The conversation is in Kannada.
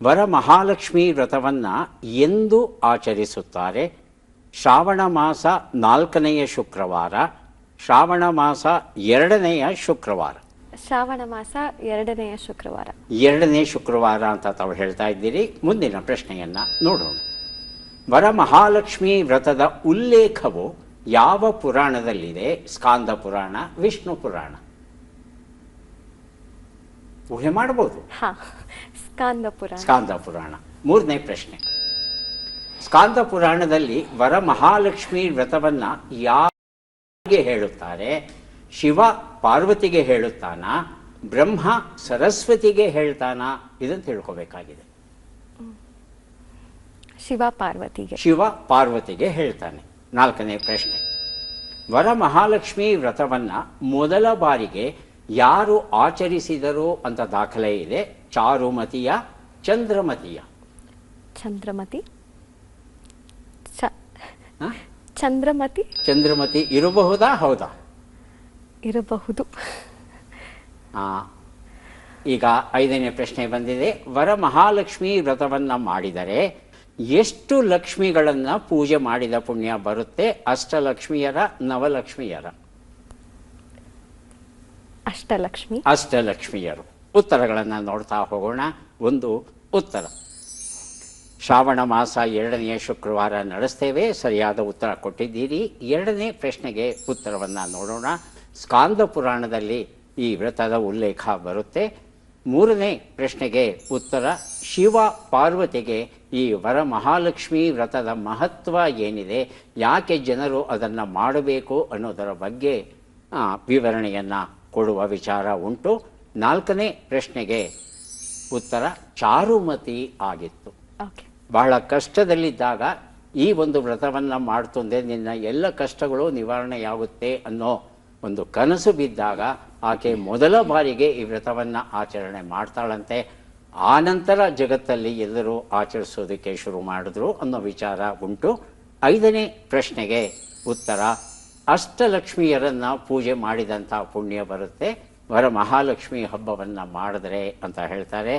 ವರಮಹಾಲಕ್ಷ್ಮಿ ವ್ರತವನ್ನು ಎಂದು ಆಚರಿಸುತ್ತಾರೆ? ಶ್ರಾವಣ ಮಾಸ 4ನೆಯ ಶುಕ್ರವಾರ, ಶ್ರಾವಣ ಮಾಸ 2ನೆಯ ಶುಕ್ರವಾರ. ಶ್ರಾವಣ ಮಾಸ 2ನೆಯ ಶುಕ್ರವಾರ. 2ನೇ ಶುಕ್ರವಾರ ಅಂತ ತಾವು ಹೇಳ್ತಾ ಇದ್ದೀರಿ. ಮುಂದಿನ ಪ್ರಶ್ನೆಯನ್ನು ನೋಡೋಣ. ವರಮಹಾಲಕ್ಷ್ಮಿ ವ್ರತದ ಉಲ್ಲೇಖವು ಯಾವ ಪುರಾಣದಲ್ಲಿದೆ? ಸ್ಕಾಂದ ಪುರಾಣ, ವಿಷ್ಣು ಪುರಾಣ? ಊಹೆ ಮಾಡಬಹುದು. ಸ್ಕಾಂದ ಪುರಾಣ. 3ನೇ ಪ್ರಶ್ನೆ. ಸ್ಕಾಂದ ಪುರಾಣದಲ್ಲಿ ವರಮಹಾಲಕ್ಷ್ಮಿ ವ್ರತವನ್ನ ಯಾರಿಗೆ ಹೇಳುತ್ತಾರೆ? ಶಿವ ಪಾರ್ವತಿಗೆ ಹೇಳುತ್ತಾನ, ಬ್ರಹ್ಮ ಸರಸ್ವತಿಗೆ ಹೇಳ್ತಾನ? ಇದನ್ನು ತಿಳ್ಕೋಬೇಕಾಗಿದೆ. ಶಿವ ಪಾರ್ವತಿಗೆ ಹೇಳ್ತಾನೆ. 4ನೇ ಪ್ರಶ್ನೆ. ವರಮಹಾಲಕ್ಷ್ಮಿ ವ್ರತವನ್ನ ಮೊದಲ ಬಾರಿಗೆ ಯಾರು ಆಚರಿಸಿದರು ಅಂತ ದಾಖಲೆ ಇದೆ? ಚಾರುಮತಿಯ, ಚಂದ್ರಮತಿಯ? ಚಂದ್ರಮತಿ ಇರಬಹುದಾ? ಹೌದಾ? ಇರಬಹುದು. ಈಗ 5ನೇ ಪ್ರಶ್ನೆ ಬಂದಿದೆ. ವರಮಹಾಲಕ್ಷ್ಮಿ ವ್ರತವನ್ನ ಮಾಡಿದರೆ ಎಷ್ಟು ಲಕ್ಷ್ಮಿಗಳನ್ನ ಪೂಜೆ ಮಾಡಿದ ಪುಣ್ಯ ಬರುತ್ತೆ? ಅಷ್ಟಲಕ್ಷ್ಮಿಯರ, ನವಲಕ್ಷ್ಮಿಯರ? ಅಷ್ಟಲಕ್ಷ್ಮಿಯರು. ಉತ್ತರಗಳನ್ನು ನೋಡ್ತಾ ಹೋಗೋಣ. 1 ಉತ್ತರ. ಶ್ರಾವಣ ಮಾಸ 2ನೆಯ ಶುಕ್ರವಾರ ನಡೆಸ್ತೇವೆ. ಸರಿಯಾದ ಉತ್ತರ ಕೊಟ್ಟಿದ್ದೀರಿ. 2ನೇ ಪ್ರಶ್ನೆಗೆ ಉತ್ತರವನ್ನು ನೋಡೋಣ. ಸ್ಕಾಂದ ಪುರಾಣದಲ್ಲಿ ಈ ವ್ರತದ ಉಲ್ಲೇಖ ಬರುತ್ತೆ. 3ನೇ ಪ್ರಶ್ನೆಗೆ ಉತ್ತರ ಶಿವ ಪಾರ್ವತಿಗೆ ಈ ವರಮಹಾಲಕ್ಷ್ಮಿ ವ್ರತದ ಮಹತ್ವ ಏನಿದೆ, ಯಾಕೆ ಜನರು ಅದನ್ನು ಮಾಡಬೇಕು ಅನ್ನೋದರ ಬಗ್ಗೆ ವಿವರಣೆಯನ್ನು ಕೊಡುವ ವಿಚಾರ ಉಂಟು. 4ನೇ ಪ್ರಶ್ನೆಗೆ ಉತ್ತರ ಚಾರುಮತಿ ಆಗಿತ್ತು. ಬಹಳ ಕಷ್ಟದಲ್ಲಿದ್ದಾಗ ಈ ಒಂದು ವ್ರತವನ್ನು ಮಾಡ್ತಂದೆ ನಿನ್ನ ಎಲ್ಲ ಕಷ್ಟಗಳು ನಿವಾರಣೆಯಾಗುತ್ತೆ ಅನ್ನೋ ಒಂದು ಕನಸು ಬಿದ್ದಾಗ ಆಕೆ ಮೊದಲ ಬಾರಿಗೆ ಈ ವ್ರತವನ್ನು ಆಚರಣೆ ಮಾಡ್ತಾಳಂತೆ. ಆನಂತರ ಜಗತ್ತಲ್ಲಿ ಎಲ್ಲರೂ ಆಚರಿಸೋದಕ್ಕೆ ಶುರು ಮಾಡಿದ್ರು ಅನ್ನೋ ವಿಚಾರ ಉಂಟು. 5ನೇ ಪ್ರಶ್ನೆಗೆ ಉತ್ತರ ಅಷ್ಟಲಕ್ಷ್ಮಿಯರನ್ನ ಪೂಜೆ ಮಾಡಿದಂಥ ಪುಣ್ಯ ಬರುತ್ತೆ ವರಮಹಾಲಕ್ಷ್ಮಿ ಹಬ್ಬವನ್ನು ಮಾಡಿದ್ರೆ ಅಂತ ಹೇಳ್ತಾರೆ.